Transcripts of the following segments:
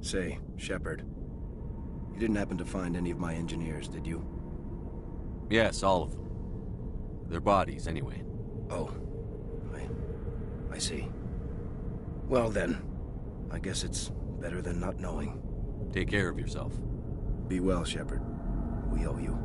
Say, Shepard, you didn't happen to find any of my engineers, did you? Yes, all of them. Their bodies, anyway. Oh, I see. Well then, I guess it's better than not knowing. Take care of yourself. Be well, Shepard. We owe you.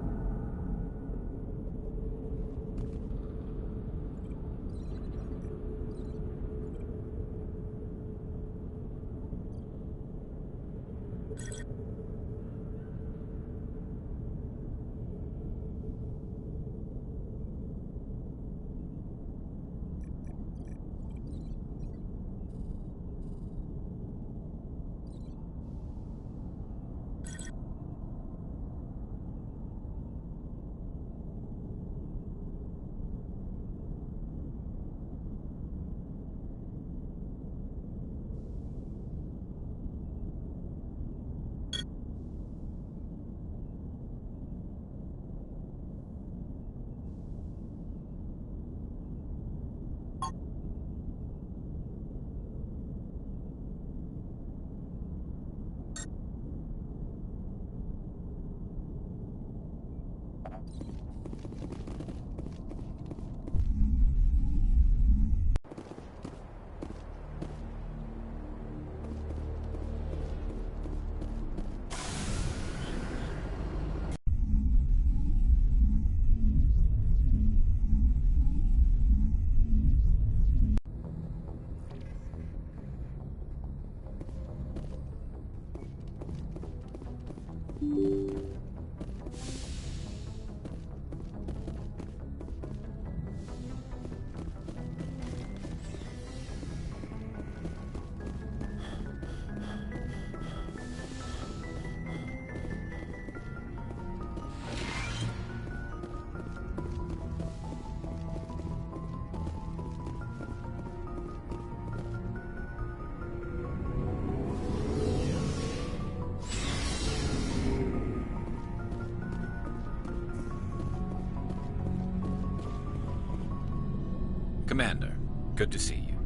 Commander, good to see you.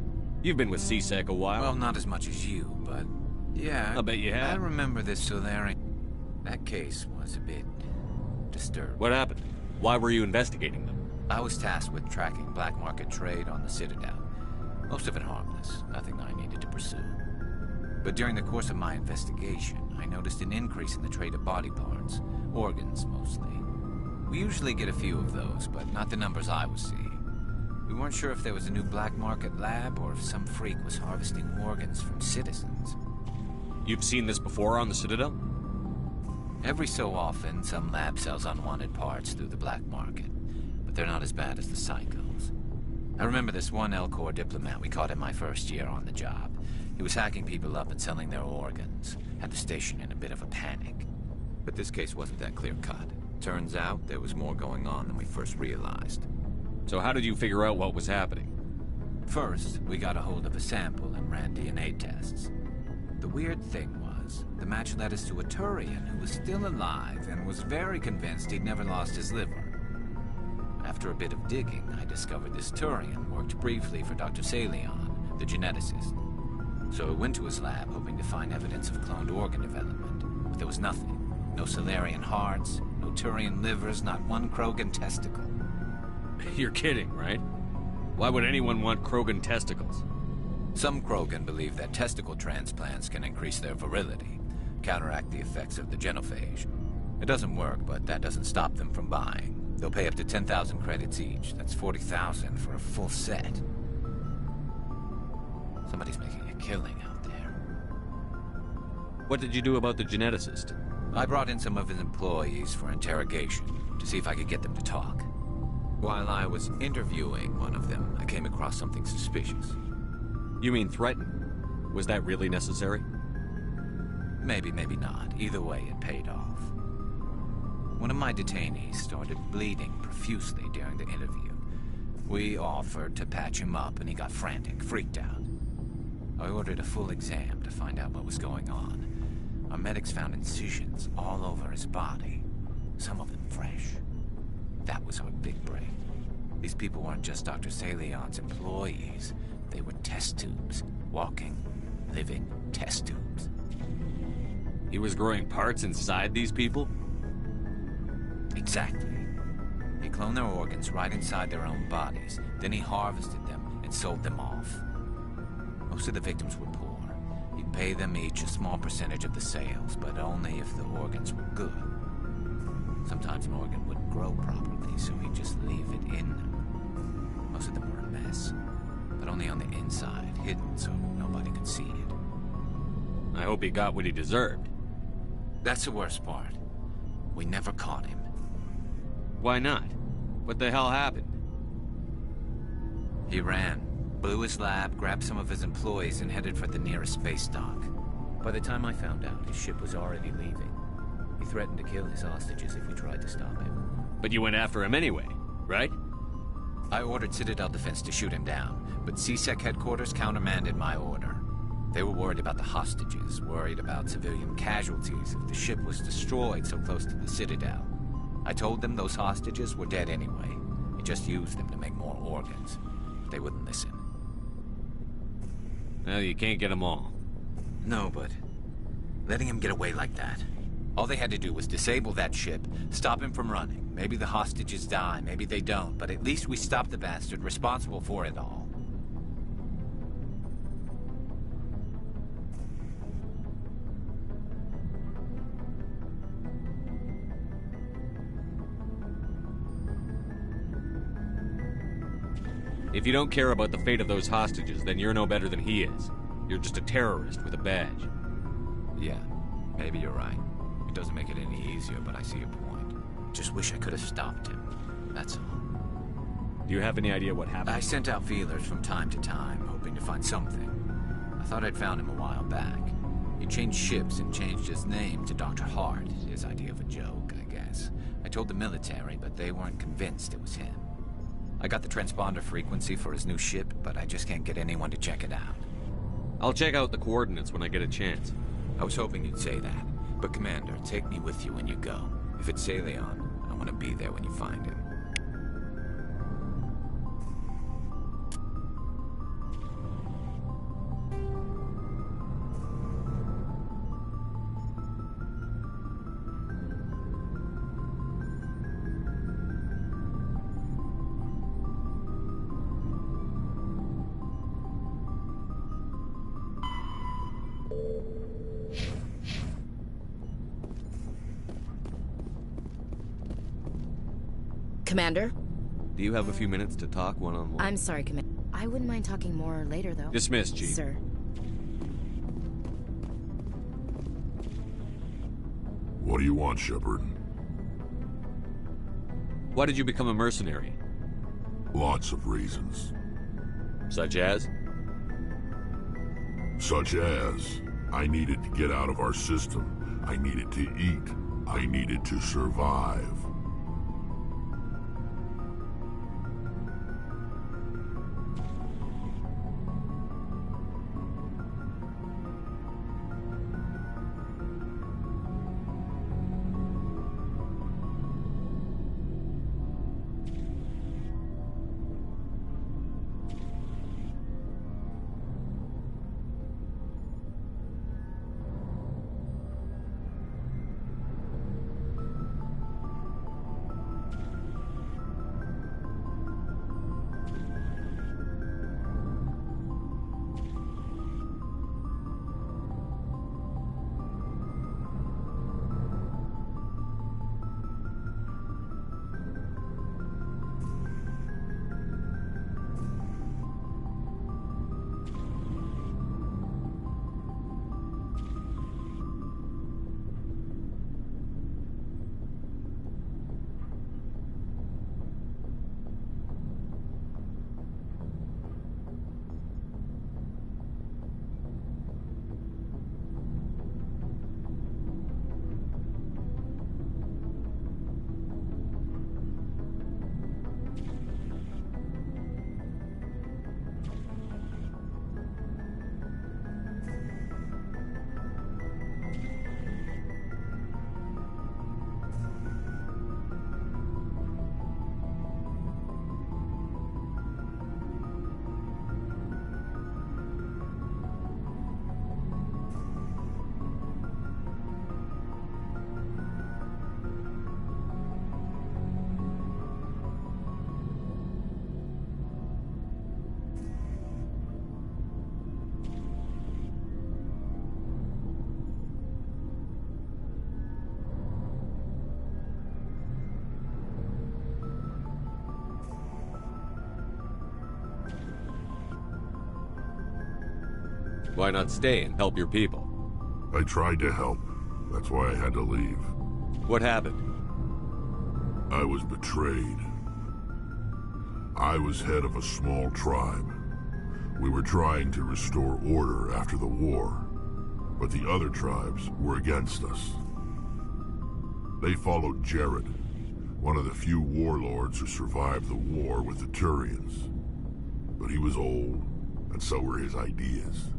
You've been with CSEC a while. Well, not as much as you, but yeah. I bet you have. I remember this Solarian. That case was a bit disturbing. What happened? Why were you investigating them? I was tasked with tracking black market trade on the Citadel. Most of it harmless, nothing I needed to pursue. But during the course of my investigation, I noticed an increase in the trade of body parts, organs mostly. We usually get a few of those, but not the numbers I was seeing. We weren't sure if there was a new black market lab or if some freak was harvesting organs from citizens. You've seen this before on the Citadel? Every so often, some lab sells unwanted parts through the black market, but they're not as bad as the psychos. I remember this one L-Corps diplomat we caught in my first year on the job. He was hacking people up and selling their organs, had the station in a bit of a panic. But this case wasn't that clear-cut. Turns out there was more going on than we first realized. So how did you figure out what was happening? First, we got a hold of a sample and ran DNA tests. The weird thing was, the match led us to a Turian who was still alive and was very convinced he'd never lost his liver. After a bit of digging, I discovered this Turian worked briefly for Dr. Salion, the geneticist. So I went to his lab hoping to find evidence of cloned organ development, but there was nothing. No Solarian hearts, no Turian livers, not one Krogan testicle. You're kidding, right? Why would anyone want Krogan testicles? Some Krogan believe that testicle transplants can increase their virility, counteract the effects of the genophage. It doesn't work, but that doesn't stop them from buying. They'll pay up to 10,000 credits each. That's 40,000 for a full set. Somebody's making a killing out there. What did you do about the geneticist? I brought in some of his employees for interrogation, to see if I could get them to talk. While I was interviewing one of them, I came across something suspicious. You mean threaten? Was that really necessary? Maybe, maybe not. Either way, it paid off. One of my detainees started bleeding profusely during the interview. We offered to patch him up, and he got frantic, freaked out. I ordered a full exam to find out what was going on. Our medics found incisions all over his body, some of them fresh. That was our big break. These people weren't just Dr. Salion's employees. They were test tubes. Walking, living test tubes. He was growing parts inside these people? Exactly. He cloned their organs right inside their own bodies. Then he harvested them and sold them off. Most of the victims were poor. He'd pay them each a small percentage of the sales, but only if the organs were good. Sometimes an organ wouldn't grow properly, so he'd just leave it in them. Most of them were a mess, but only on the inside, hidden so nobody could see it. I hope he got what he deserved. That's the worst part. We never caught him. Why not? What the hell happened? He ran, blew his lab, grabbed some of his employees, and headed for the nearest space dock. By the time I found out, his ship was already leaving. He threatened to kill his hostages if we tried to stop him. But you went after him anyway, right? I ordered Citadel Defense to shoot him down, but CSEC headquarters countermanded my order. They were worried about the hostages, worried about civilian casualties if the ship was destroyed so close to the Citadel. I told them those hostages were dead anyway. We just used them to make more organs. But they wouldn't listen. Well, you can't get them all. No, but letting him get away like that. All they had to do was disable that ship, stop him from running. Maybe the hostages die, maybe they don't, but at least we stopped the bastard responsible for it all. If you don't care about the fate of those hostages, then you're no better than he is. You're just a terrorist with a badge. Yeah, maybe you're right. It doesn't make it any easier, but I see your point. Just wish I could have stopped him. That's all. Do you have any idea what happened? I sent out feelers from time to time, hoping to find something. I thought I'd found him a while back. He changed ships and changed his name to Dr. Hart, his idea of a joke, I guess. I told the military, but they weren't convinced it was him. I got the transponder frequency for his new ship, but I just can't get anyone to check it out. I'll check out the coordinates when I get a chance. I was hoping you'd say that. But Commander, take me with you when you go. If it's Saleon, I want to be there when you find him. Commander? Do you have a few minutes to talk one-on-one? I'm sorry, Commander. I wouldn't mind talking more later, though. Dismissed, Chief. Sir. What do you want, Shepard? Why did you become a mercenary? Lots of reasons. Such as? Such as, I needed to get out of our system. I needed to eat. I needed to survive. Why not stay and help your people? I tried to help. That's why I had to leave. What happened? I was betrayed. I was head of a small tribe. We were trying to restore order after the war, but the other tribes were against us. They followed Jared, one of the few warlords who survived the war with the Turians. But he was old, and so were his ideas.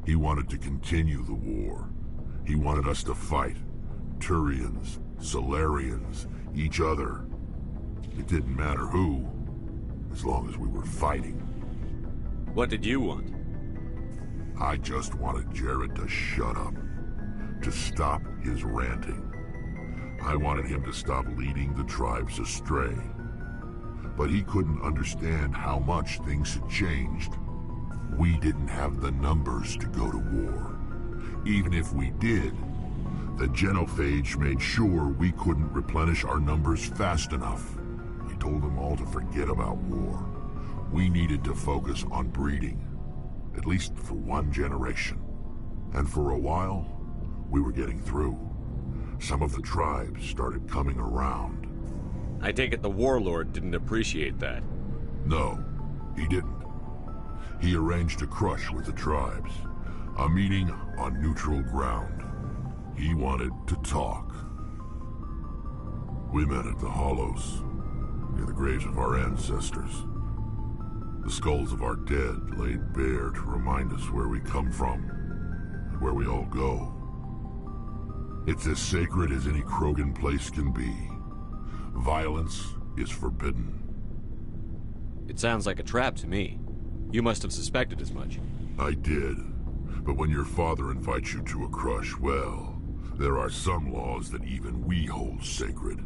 He wanted to continue the war. He wanted us to fight. Turians, Solarians, each other. It didn't matter who, as long as we were fighting. What did you want? I just wanted Jared to shut up, to stop his ranting. I wanted him to stop leading the tribes astray. But he couldn't understand how much things had changed. We didn't have the numbers to go to war. Even if we did, the genophage made sure we couldn't replenish our numbers fast enough. I told them all to forget about war. We needed to focus on breeding, at least for one generation. And for a while, we were getting through. Some of the tribes started coming around. I take it the warlord didn't appreciate that. No, he didn't. He arranged a crush with the tribes, a meeting on neutral ground. He wanted to talk. We met at the Hollows, near the graves of our ancestors. The skulls of our dead laid bare to remind us where we come from, and where we all go. It's as sacred as any Krogan place can be. Violence is forbidden. It sounds like a trap to me. You must have suspected as much. I did. But when your father invites you to a crush, well, there are some laws that even we hold sacred.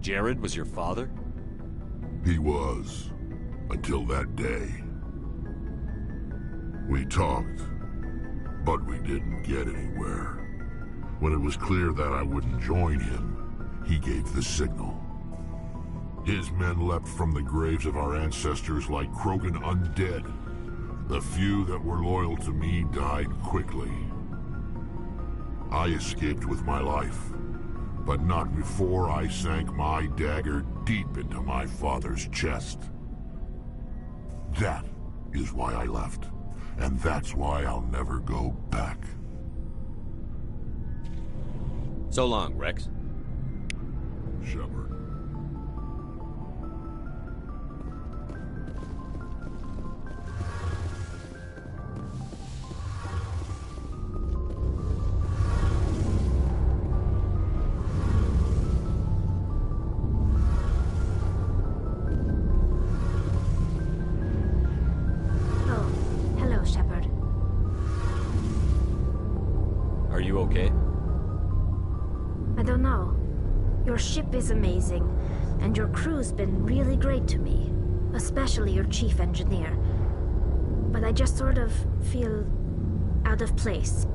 Jared was your father? He was, until that day. We talked, but we didn't get anywhere. When it was clear that I wouldn't join him, he gave the signal. His men leapt from the graves of our ancestors like Krogan undead. The few that were loyal to me died quickly. I escaped with my life, but not before I sank my dagger deep into my father's chest. That is why I left, and that's why I'll never go back. So long, Rex. Shepard. Oh, hello, Shepard. Are you okay? I don't know. Your ship is amazing, and your crew's been really great to me, especially your chief engineer. But I just sort of feel out of place.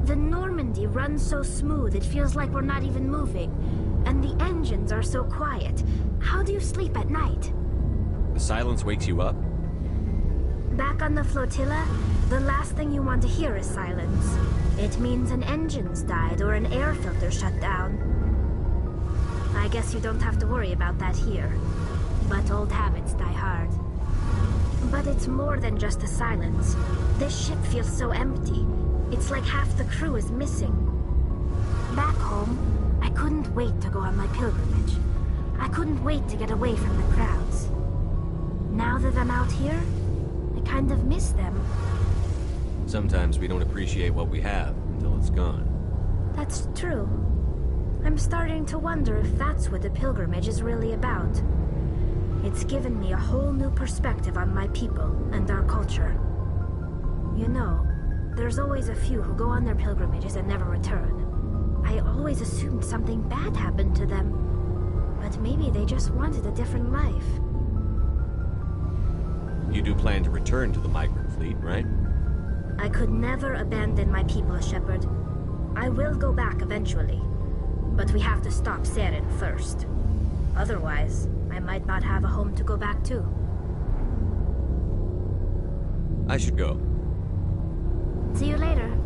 The Normandy runs so smooth it feels like we're not even moving, and the engines are so quiet. How do you sleep at night? The silence wakes you up? Back on the flotilla, the last thing you want to hear is silence. It means an engine's died or an air filter shut down. I guess you don't have to worry about that here. But old habits die hard. But it's more than just the silence. This ship feels so empty. It's like half the crew is missing. Back home, I couldn't wait to go on my pilgrimage. I couldn't wait to get away from the crowds. Now that I'm out here, I kind of miss them. Sometimes we don't appreciate what we have until it's gone. That's true. I'm starting to wonder if that's what the pilgrimage is really about. It's given me a whole new perspective on my people and our culture. You know, there's always a few who go on their pilgrimages and never return. I always assumed something bad happened to them. But maybe they just wanted a different life. You do plan to return to the migrant fleet, right? I could never abandon my people, Shepard. I will go back eventually. But we have to stop Saren first. Otherwise, I might not have a home to go back to. I should go. See you later.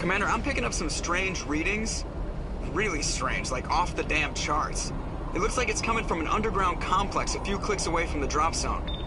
Commander, I'm picking up some strange readings. Really strange, like off the damn charts. It looks like it's coming from an underground complex a few clicks away from the drop zone.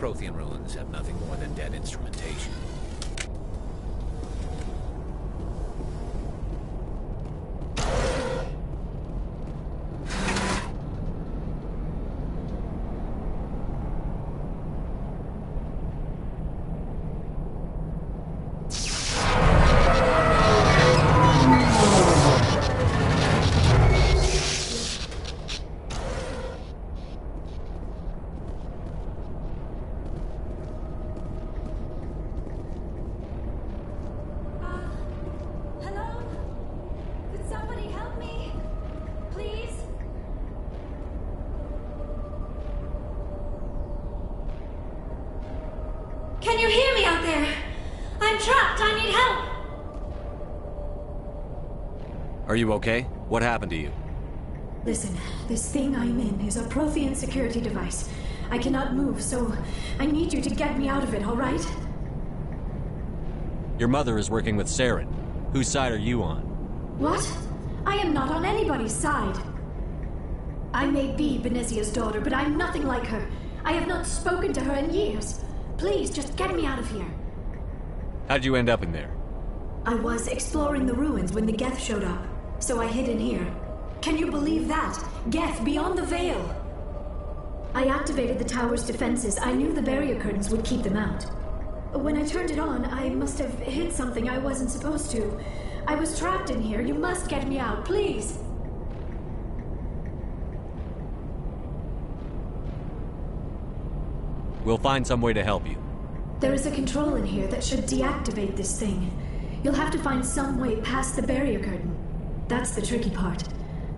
Prothean ruins have nothing more than dead instrumentation. Can you hear me out there? I'm trapped. I need help. Are you okay? What happened to you? Listen, this thing I'm in is a Prothean security device. I cannot move, so I need you to get me out of it, all right? Your mother is working with Saren. Whose side are you on? What? I am not on anybody's side. I may be Benezia's daughter, but I'm nothing like her. I have not spoken to her in years. Please, just get me out of here. How'd you end up in there? I was exploring the ruins when the Geth showed up, so I hid in here. Can you believe that? Geth, beyond the veil! I activated the tower's defenses. I knew the barrier curtains would keep them out. When I turned it on, I must have hit something I wasn't supposed to. I was trapped in here. You must get me out, please! We'll find some way to help you. There is a control in here that should deactivate this thing. You'll have to find some way past the barrier curtain. That's the tricky part.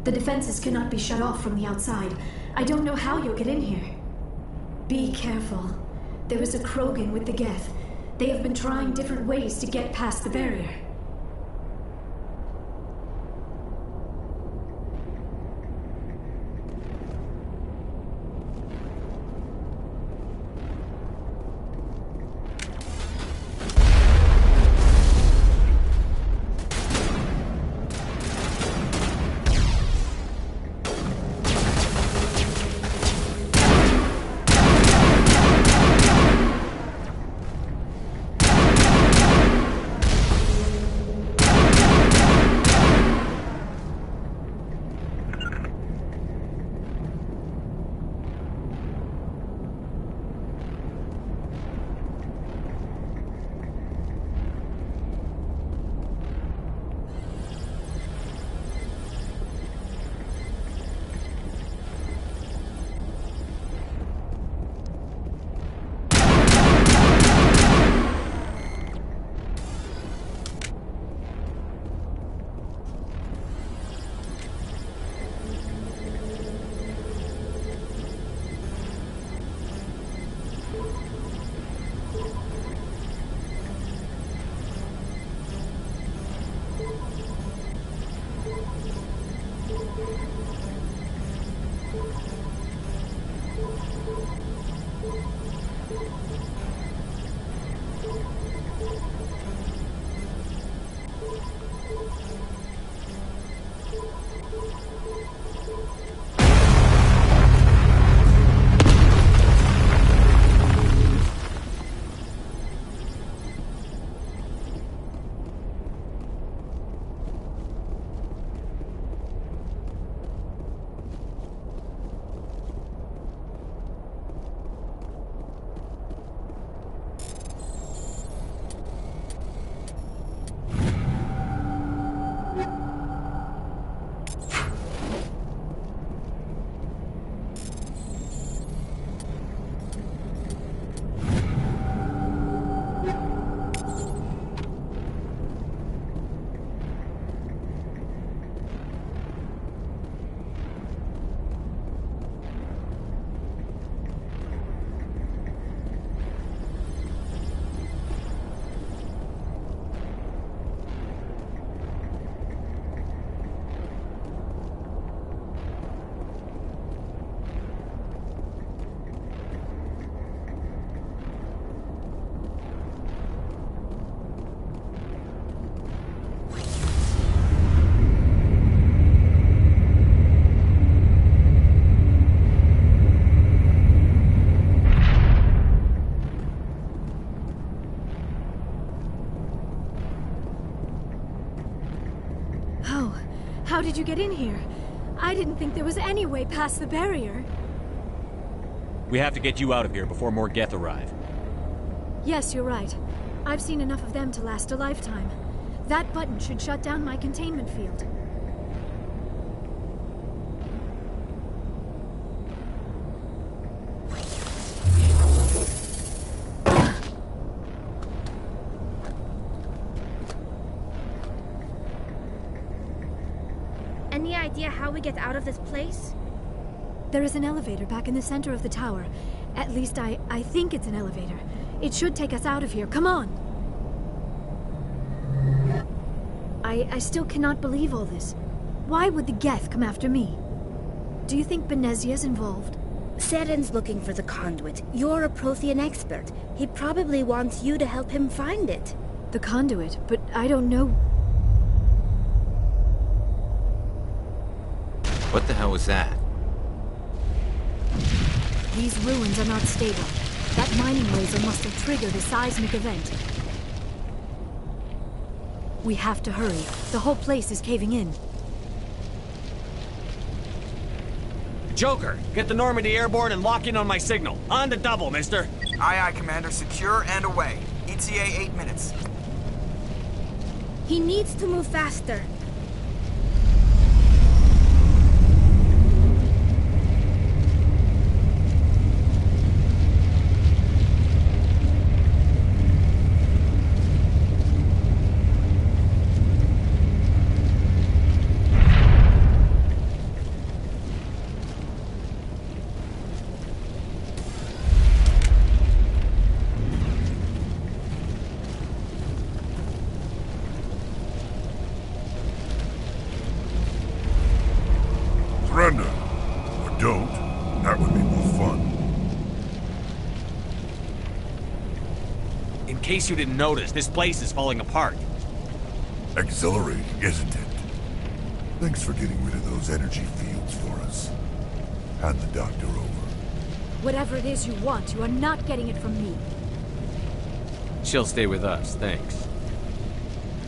The defenses cannot be shut off from the outside. I don't know how you'll get in here. Be careful. There is a Krogan with the Geth. They have been trying different ways to get past the barrier. you get in here? I didn't think there was any way past the barrier. We have to get you out of here before more Geth arrive. Yes, you're right. I've seen enough of them to last a lifetime. That button should shut down my containment field. Any idea how we get out of this place? There is an elevator back in the center of the tower. At least I think it's an elevator. It should take us out of here. Come on! I still cannot believe all this. Why would the Geth come after me? Do you think Benezia's involved? Seren's looking for the conduit. You're a Prothean expert. He probably wants you to help him find it. The conduit, but I don't know. What the hell was that? These ruins are not stable. That mining laser must have triggered a seismic event. We have to hurry. The whole place is caving in. Joker, get the Normandy airborne and lock in on my signal. On the double, mister. Aye, aye, Commander. Secure and away. ETA 8 minutes. He needs to move faster. Surrender. Or don't. That would be more fun. In case you didn't notice, this place is falling apart. Exhilarating, isn't it? Thanks for getting rid of those energy fields for us. Hand the doctor over. Whatever it is you want, you are not getting it from me. She'll stay with us, thanks.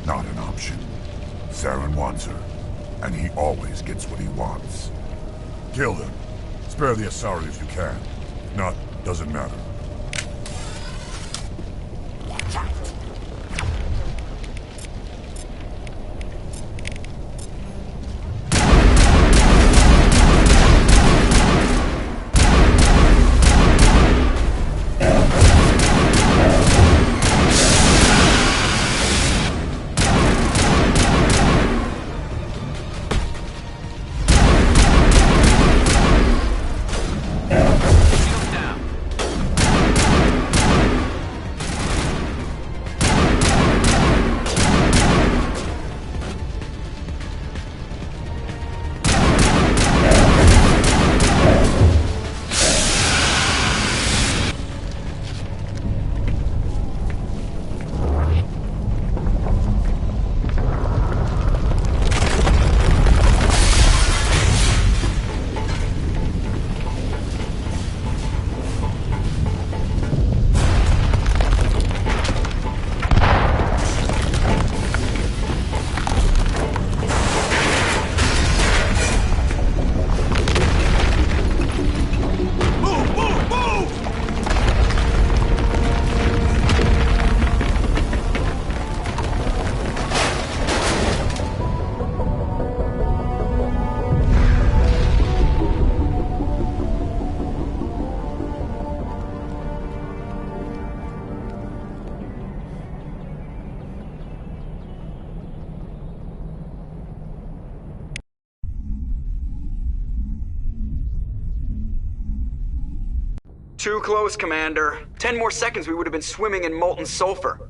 Not an option. Saren wants her, and he always gets what he wants. Kill them. Spare the Asari if you can. If not, doesn't matter. Too close, Commander. 10 more seconds we would have been swimming in molten sulfur.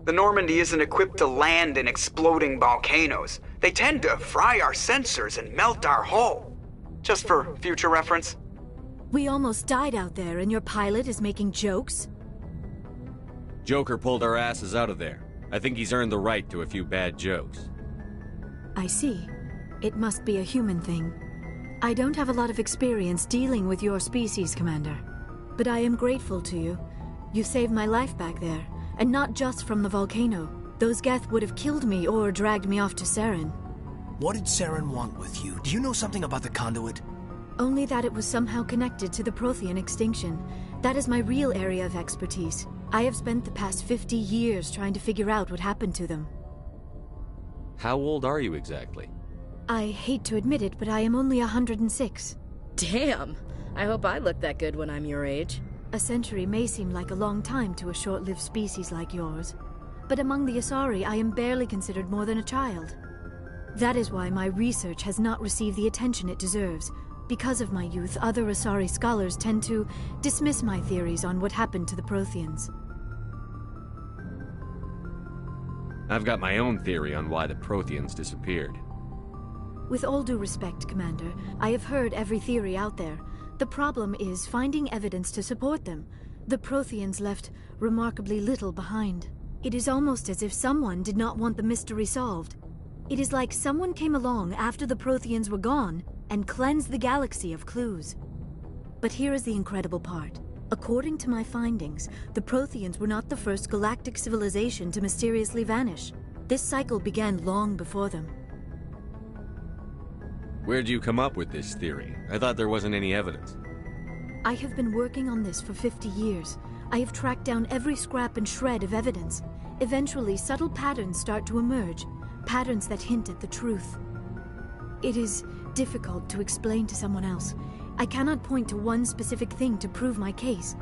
The Normandy isn't equipped to land in exploding volcanoes. They tend to fry our sensors and melt our hull. Just for future reference. We almost died out there, and your pilot is making jokes? Joker pulled our asses out of there. I think he's earned the right to a few bad jokes. I see. It must be a human thing. I don't have a lot of experience dealing with your species, Commander. But I am grateful to you. You saved my life back there, and not just from the volcano. Those Geth would have killed me or dragged me off to Saren. What did Saren want with you? Do you know something about the conduit? Only that it was somehow connected to the Prothean extinction. That is my real area of expertise. I have spent the past 50 years trying to figure out what happened to them. How old are you exactly? I hate to admit it, but I am only 106. Damn! I hope I look that good when I'm your age. A century may seem like a long time to a short-lived species like yours, but among the Asari I am barely considered more than a child. That is why my research has not received the attention it deserves. Because of my youth, other Asari scholars tend to dismiss my theories on what happened to the Protheans. I've got my own theory on why the Protheans disappeared. With all due respect, Commander, I have heard every theory out there. The problem is finding evidence to support them. The Protheans left remarkably little behind. It is almost as if someone did not want the mystery solved. It is like someone came along after the Protheans were gone and cleansed the galaxy of clues. But here is the incredible part. According to my findings, the Protheans were not the first galactic civilization to mysteriously vanish. This cycle began long before them. Where'd you come up with this theory? I thought there wasn't any evidence. I have been working on this for 50 years. I have tracked down every scrap and shred of evidence. Eventually, subtle patterns start to emerge, patterns that hint at the truth. It is difficult to explain to someone else. I cannot point to one specific thing to prove my case.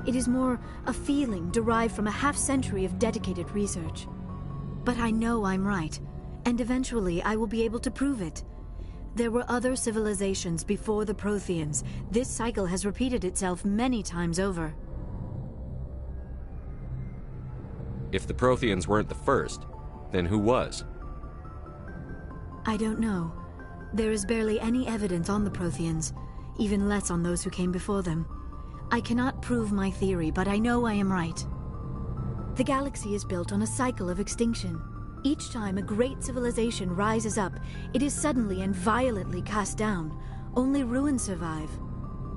It is more a feeling derived from a half-century of dedicated research. But I know I'm right, and eventually I will be able to prove it. There were other civilizations before the Protheans. This cycle has repeated itself many times over. If the Protheans weren't the first, then who was? I don't know. There is barely any evidence on the Protheans, even less on those who came before them. I cannot prove my theory, but I know I am right. The galaxy is built on a cycle of extinction. Each time a great civilization rises up, it is suddenly and violently cast down. Only ruins survive.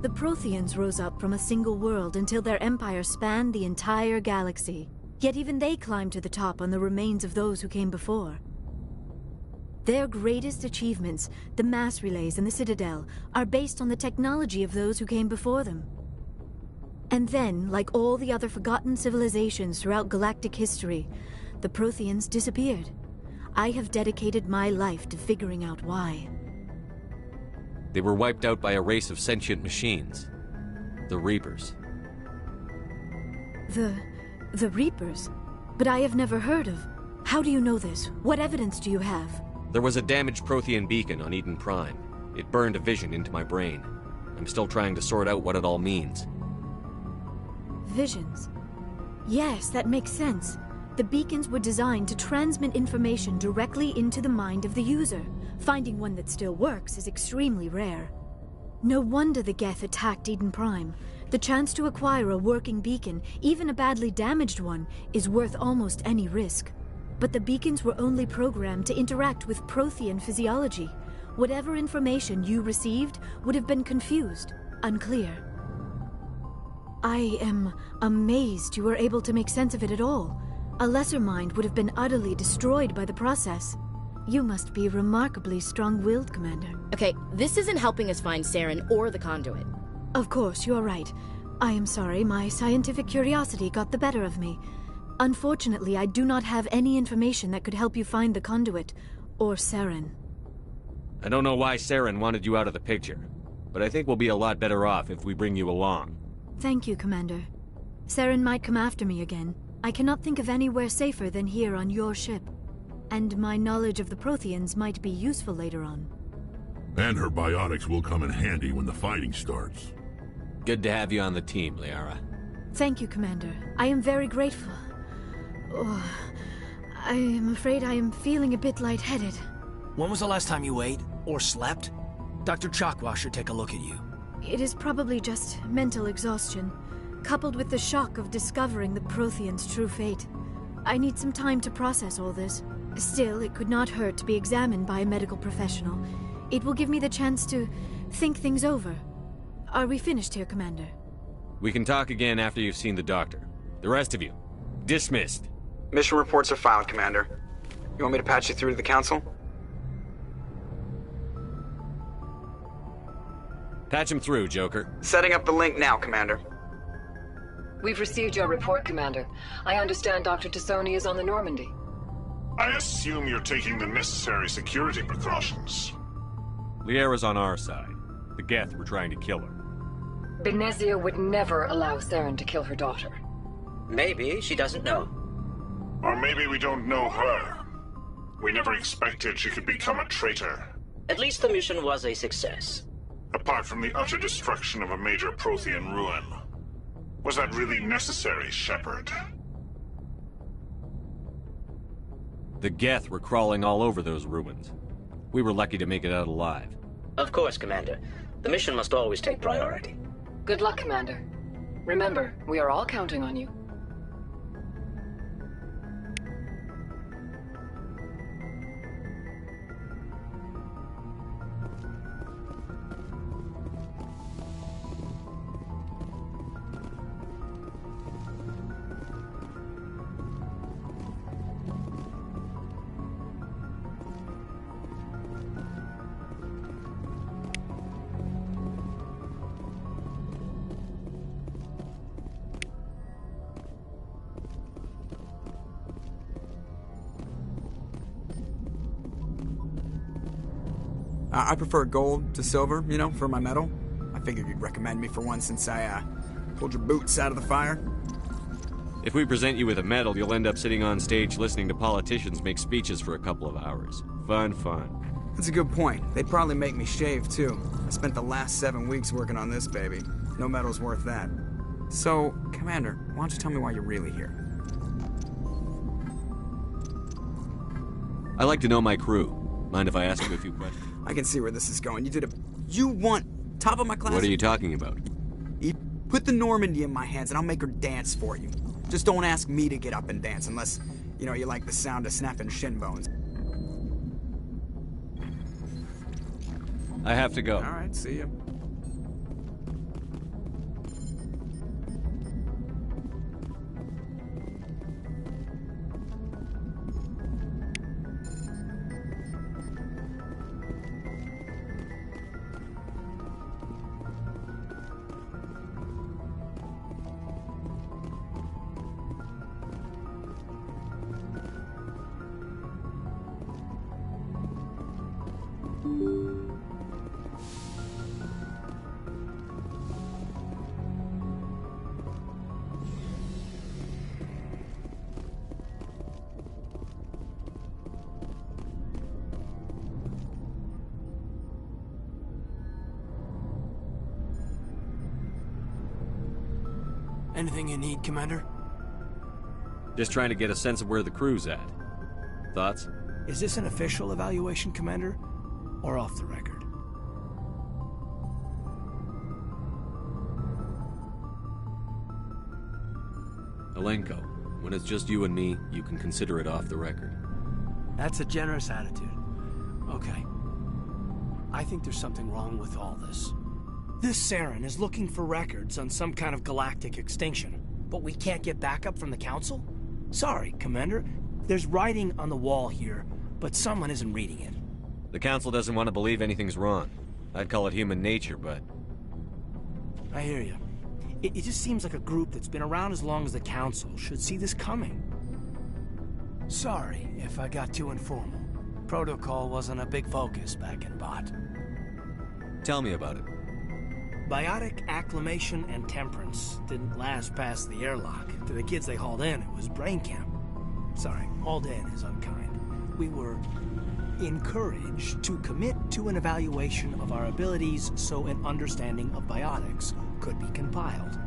The Protheans rose up from a single world until their empire spanned the entire galaxy. Yet even they climbed to the top on the remains of those who came before. Their greatest achievements, the mass relays and the Citadel, are based on the technology of those who came before them. And then, like all the other forgotten civilizations throughout galactic history, the Protheans disappeared. I have dedicated my life to figuring out why. They were wiped out by a race of sentient machines. The Reapers. The Reapers? But I have never heard of. How do you know this? What evidence do you have? There was a damaged Prothean beacon on Eden Prime. It burned a vision into my brain. I'm still trying to sort out what it all means. Visions. Yes, that makes sense. The beacons were designed to transmit information directly into the mind of the user. Finding one that still works is extremely rare. No wonder the Geth attacked Eden Prime. The chance to acquire a working beacon, even a badly damaged one, is worth almost any risk. But the beacons were only programmed to interact with Prothean physiology. Whatever information you received would have been confused, unclear. I am amazed you were able to make sense of it at all. A lesser mind would have been utterly destroyed by the process. You must be remarkably strong-willed, Commander. Okay, this isn't helping us find Saren or the conduit. Of course, you are right. I am sorry, my scientific curiosity got the better of me. Unfortunately, I do not have any information that could help you find the conduit, or Saren. I don't know why Saren wanted you out of the picture, but I think we'll be a lot better off if we bring you along. Thank you, Commander. Saren might come after me again. I cannot think of anywhere safer than here on your ship. And my knowledge of the Protheans might be useful later on. And her biotics will come in handy when the fighting starts. Good to have you on the team, Liara. Thank you, Commander. I am very grateful. Oh, I am afraid I am feeling a bit lightheaded. When was the last time you ate, or slept? Dr. Chakwa should take a look at you. It is probably just mental exhaustion, coupled with the shock of discovering the Protheans' true fate. I need some time to process all this. Still, it could not hurt to be examined by a medical professional. It will give me the chance to think things over. Are we finished here, Commander? We can talk again after you've seen the doctor. The rest of you, dismissed. Mission reports are filed, Commander. You want me to patch you through to the Council? Patch him through, Joker. Setting up the link now, Commander. We've received your report, Commander. I understand Dr. Tassoni is on the Normandy. I assume you're taking the necessary security precautions. Liara's on our side. The Geth were trying to kill her. Benezia would never allow Saren to kill her daughter. Maybe she doesn't know. Or maybe we don't know her. We never expected she could become a traitor. At least the mission was a success. Apart from the utter destruction of a major Prothean ruin. Was that really necessary, Shepard? The Geth were crawling all over those ruins. We were lucky to make it out alive. Of course, Commander. The mission must always take priority. Good luck, Commander. Remember, we are all counting on you. I prefer gold to silver, you know, for my medal. I figured you'd recommend me for one since I, pulled your boots out of the fire. If we present you with a medal, you'll end up sitting on stage listening to politicians make speeches for a couple of hours. Fun. That's a good point. They'd probably make me shave, too. I spent the last 7 weeks working on this baby. No medal's worth that. So, Commander, why don't you tell me why you're really here? I like to know my crew. Mind if I ask you a few questions? I can see where this is going. You want top of my class? What are you talking about? You put the Normandy in my hands and I'll make her dance for you. Just don't ask me to get up and dance unless, you know, you like the sound of snapping shin bones. I have to go. All right, see ya. Anything you need, Commander? Just trying to get a sense of where the crew's at. Thoughts? Is this an official evaluation, Commander? Or off the record? Alenko, when it's just you and me, you can consider it off the record. That's a generous attitude. Okay. I think there's something wrong with all this. This Saren is looking for records on some kind of galactic extinction, but we can't get backup from the Council? Sorry, Commander. There's writing on the wall here, but someone isn't reading it. The Council doesn't want to believe anything's wrong. I'd call it human nature, but... I hear you. It just seems like a group that's been around as long as the Council should see this coming. Sorry if I got too informal. Protocol wasn't a big focus back in Bot. Tell me about it. Biotic acclimation and temperance didn't last past the airlock. To the kids they hauled in, it was brain camp. Sorry, hauled in is unkind. We were encouraged to commit to an evaluation of our abilities so an understanding of biotics could be compiled.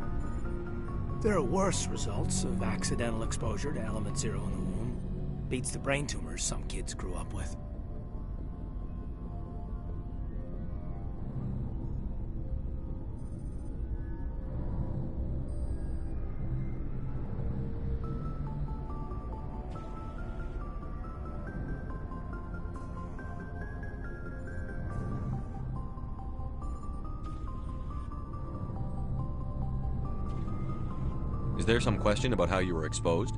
There are worse results of accidental exposure to element 0 in the womb. Beats the brain tumors some kids grew up with. Is there some question about how you were exposed?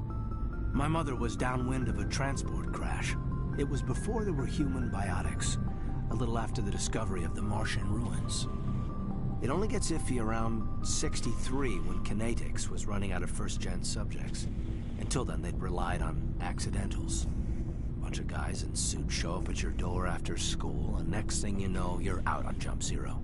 My mother was downwind of a transport crash. It was before there were human biotics, a little after the discovery of the Martian ruins. It only gets iffy around 63 when Kinetics was running out of first-gen subjects. Until then, they'd relied on accidentals. Bunch of guys in suits show up at your door after school, and next thing you know, you're out on Jump Zero.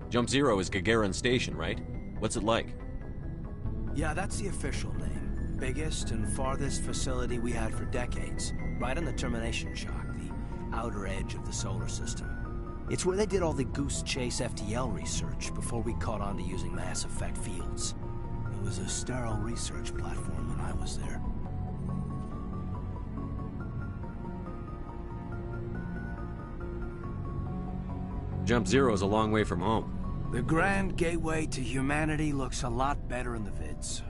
Jump Zero is Gagarin Station, right? What's it like? Yeah, that's the official name. Biggest and farthest facility we had for decades. Right on the termination shock, the outer edge of the solar system. It's where they did all the Goose Chase FTL research before we caught on to using mass effect fields. It was a sterile research platform when I was there. Jump Zero is a long way from home. The grand gateway to humanity looks a lot better in the vids.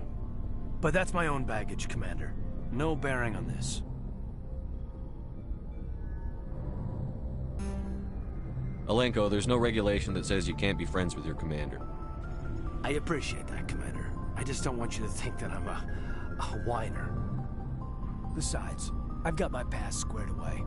But that's my own baggage, Commander. No bearing on this. Alenko, there's no regulation that says you can't be friends with your commander. I appreciate that, Commander. I just don't want you to think that I'm a whiner. Besides, I've got my past squared away.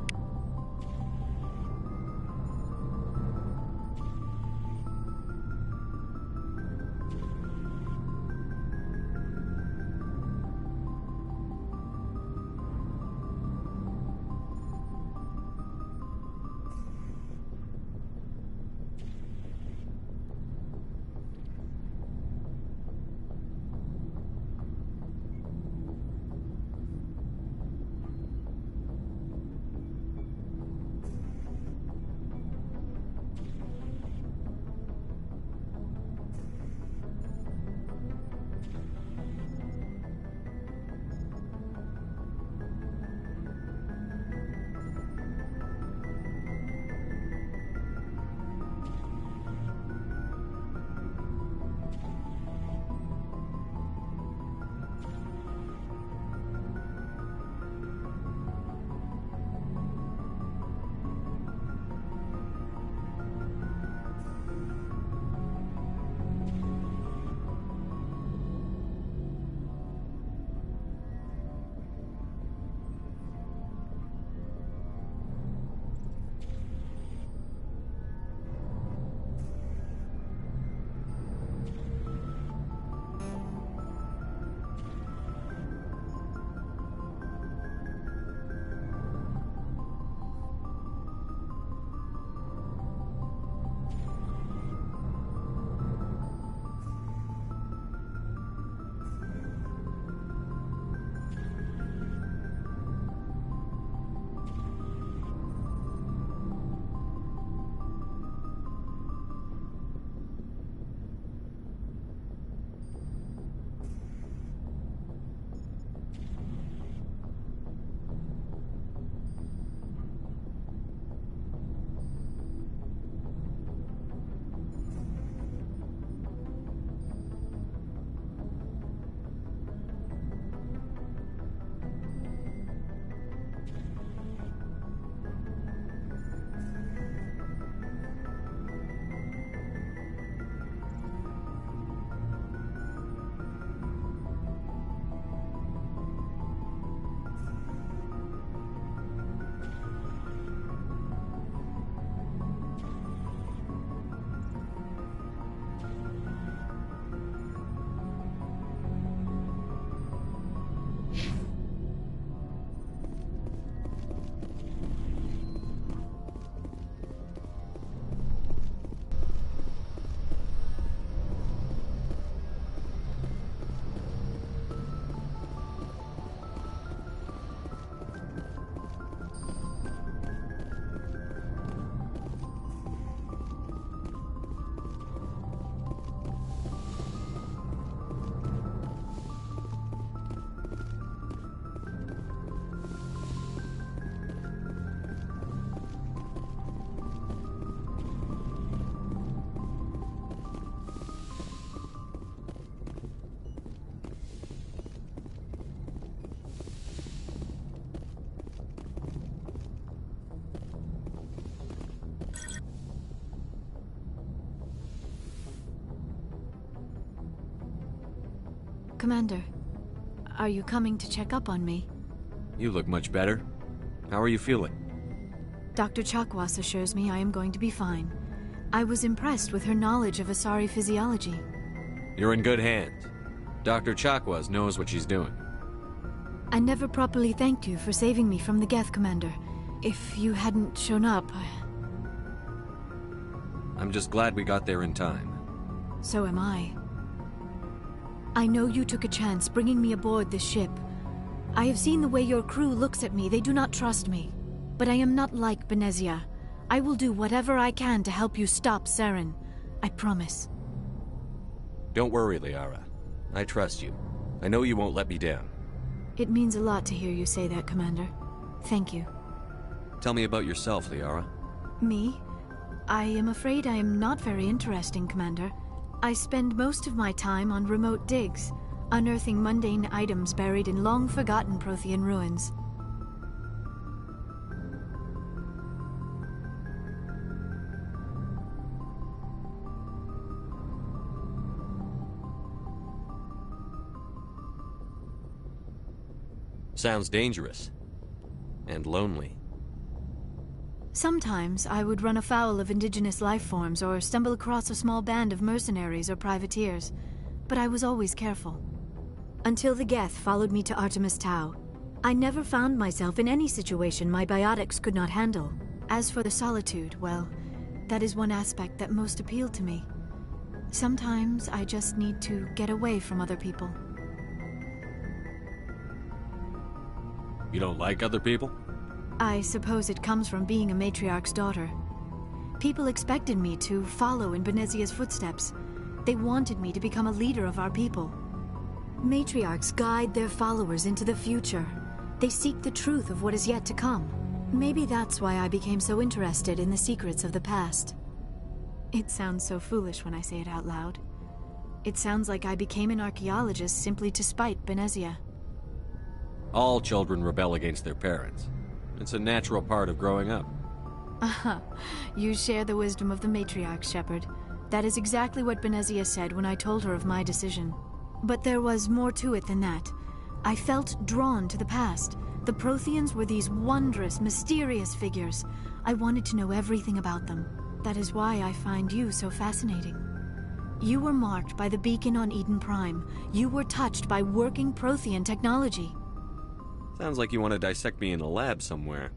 Commander, Are you coming to check up on me? You look much better. How are you feeling? Dr. Chakwas assures me I am going to be fine. I was impressed with her knowledge of Asari physiology. You're in good hands. Dr. Chakwas knows what she's doing. I never properly thanked you for saving me from the Geth, Commander. If you hadn't shown up... I'm just glad we got there in time. So am I. I know you took a chance bringing me aboard this ship. I have seen the way your crew looks at me. They do not trust me. But I am not like Benezia. I will do whatever I can to help you stop Saren. I promise. Don't worry, Liara. I trust you. I know you won't let me down. It means a lot to hear you say that, Commander. Thank you. Tell me about yourself, Liara. Me? I am afraid I am not very interesting, Commander. I spend most of my time on remote digs, unearthing mundane items buried in long-forgotten Prothean ruins. Sounds dangerous. And lonely. Sometimes I would run afoul of indigenous life forms or stumble across a small band of mercenaries or privateers, but I was always careful. Until the Geth followed me to Artemis Tau, I never found myself in any situation my biotics could not handle. As for the solitude, well, that is one aspect that most appealed to me. Sometimes I just need to get away from other people. You don't like other people? I suppose it comes from being a matriarch's daughter. People expected me to follow in Benezia's footsteps. They wanted me to become a leader of our people. Matriarchs guide their followers into the future. They seek the truth of what is yet to come. Maybe that's why I became so interested in the secrets of the past. It sounds so foolish when I say it out loud. It sounds like I became an archaeologist simply to spite Benezia. All children rebel against their parents. It's a natural part of growing up. Aha, you share the wisdom of the matriarch, Shepard. That is exactly what Benezia said when I told her of my decision. But there was more to it than that. I felt drawn to the past. The Protheans were these wondrous, mysterious figures. I wanted to know everything about them. That is why I find you so fascinating. You were marked by the beacon on Eden Prime. You were touched by working Prothean technology. Sounds like you want to dissect me in a lab somewhere.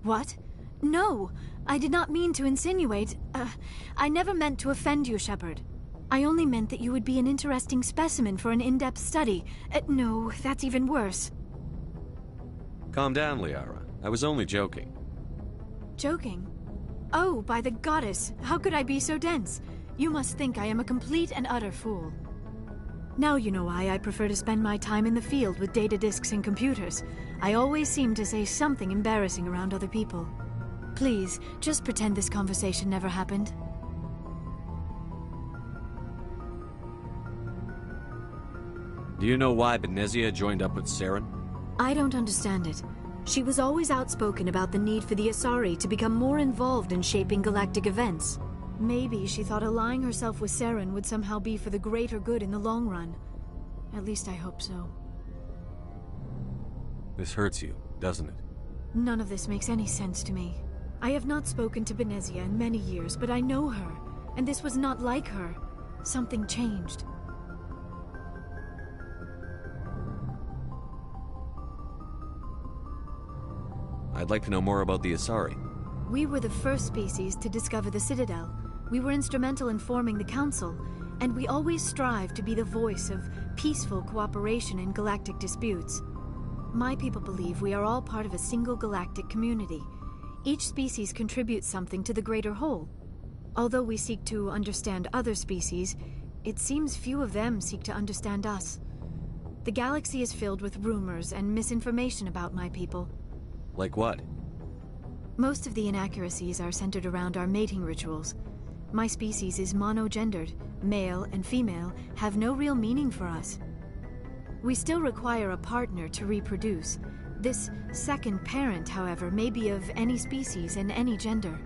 What? No! I did not mean to insinuate. I never meant to offend you, Shepard. I only meant that you would be an interesting specimen for an in-depth study. No, that's even worse. Calm down, Liara. I was only joking. Joking? Oh, by the goddess, how could I be so dense? You must think I am a complete and utter fool. Now you know why I prefer to spend my time in the field with data disks and computers. I always seem to say something embarrassing around other people. Please, just pretend this conversation never happened. Do you know why Benezia joined up with Saren? I don't understand it. She was always outspoken about the need for the Asari to become more involved in shaping galactic events. Maybe she thought allying herself with Saren would somehow be for the greater good in the long run. At least I hope so. This hurts you, doesn't it? None of this makes any sense to me. I have not spoken to Benezia in many years, but I know her, and this was not like her. Something changed. I'd like to know more about the Asari. We were the first species to discover the Citadel. We were instrumental in forming the Council, and we always strive to be the voice of peaceful cooperation in galactic disputes. My people believe we are all part of a single galactic community. Each species contributes something to the greater whole. Although we seek to understand other species, it seems few of them seek to understand us. The galaxy is filled with rumors and misinformation about my people. Like what? Most of the inaccuracies are centered around our mating rituals. My species is monogendered. Male and female have no real meaning for us. We still require a partner to reproduce. This second parent, however, may be of any species and any gender.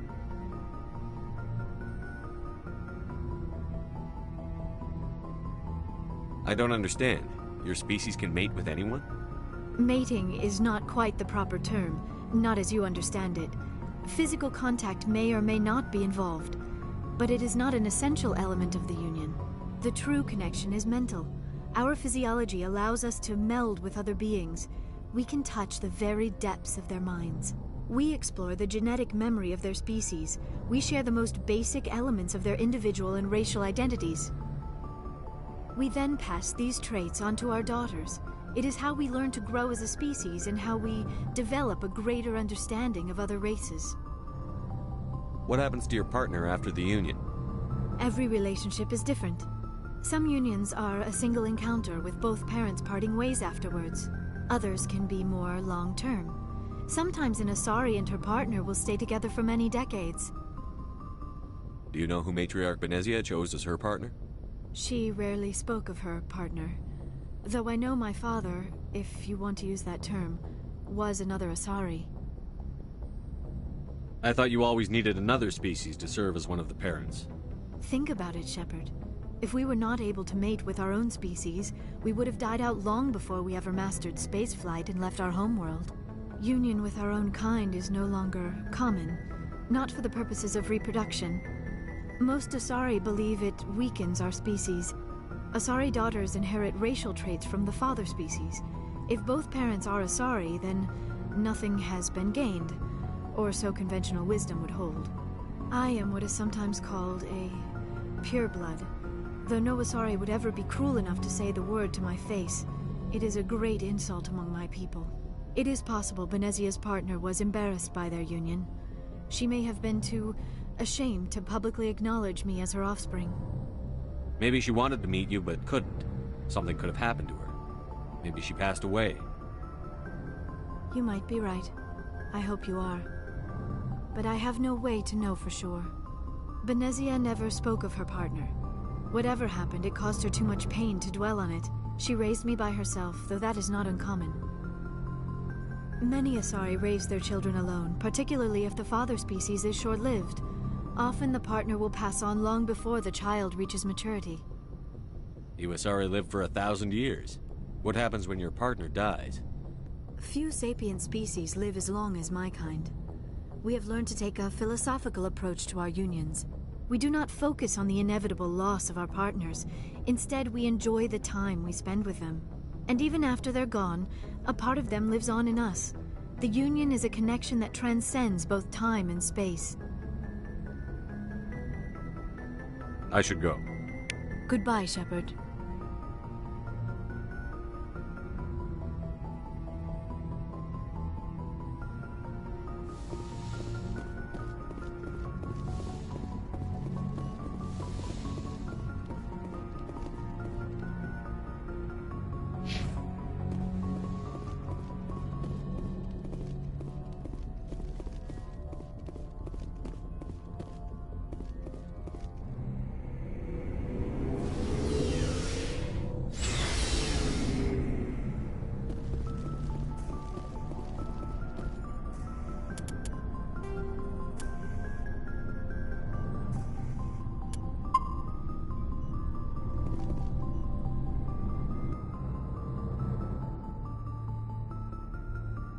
I don't understand. Your species can mate with anyone? Mating is not quite the proper term, not as you understand it. Physical contact may or may not be involved, but it is not an essential element of the union. The true connection is mental. Our physiology allows us to meld with other beings. We can touch the very depths of their minds. We explore the genetic memory of their species. We share the most basic elements of their individual and racial identities. We then pass these traits on to our daughters. It is how we learn to grow as a species and how we develop a greater understanding of other races. What happens to your partner after the union? Every relationship is different. Some unions are a single encounter with both parents parting ways afterwards. Others can be more long-term. Sometimes an Asari and her partner will stay together for many decades. Do you know who Matriarch Benezia chose as her partner? She rarely spoke of her partner. Though I know my father, if you want to use that term, was another Asari. I thought you always needed another species to serve as one of the parents. Think about it, Shepard. If we were not able to mate with our own species, we would have died out long before we ever mastered spaceflight and left our homeworld. Union with our own kind is no longer common, not for the purposes of reproduction. Most Asari believe it weakens our species. Asari daughters inherit racial traits from the father species. If both parents are Asari, then nothing has been gained, or so conventional wisdom would hold. I am what is sometimes called a pureblood. Though no Asari would ever be cruel enough to say the word to my face, it is a great insult among my people. It is possible Benezia's partner was embarrassed by their union. She may have been too ashamed to publicly acknowledge me as her offspring. Maybe she wanted to meet you, but couldn't. Something could have happened to her. Maybe she passed away. You might be right. I hope you are. But I have no way to know for sure. Benezia never spoke of her partner. Whatever happened, it caused her too much pain to dwell on it. She raised me by herself, though that is not uncommon. Many Asari raise their children alone, particularly if the father species is short-lived. Often the partner will pass on long before the child reaches maturity. You Asari live for 1,000 years. What happens when your partner dies? Few sapient species live as long as my kind. We have learned to take a philosophical approach to our unions. We do not focus on the inevitable loss of our partners. Instead, we enjoy the time we spend with them. And even after they're gone, a part of them lives on in us. The union is a connection that transcends both time and space. I should go. Goodbye, Shepard.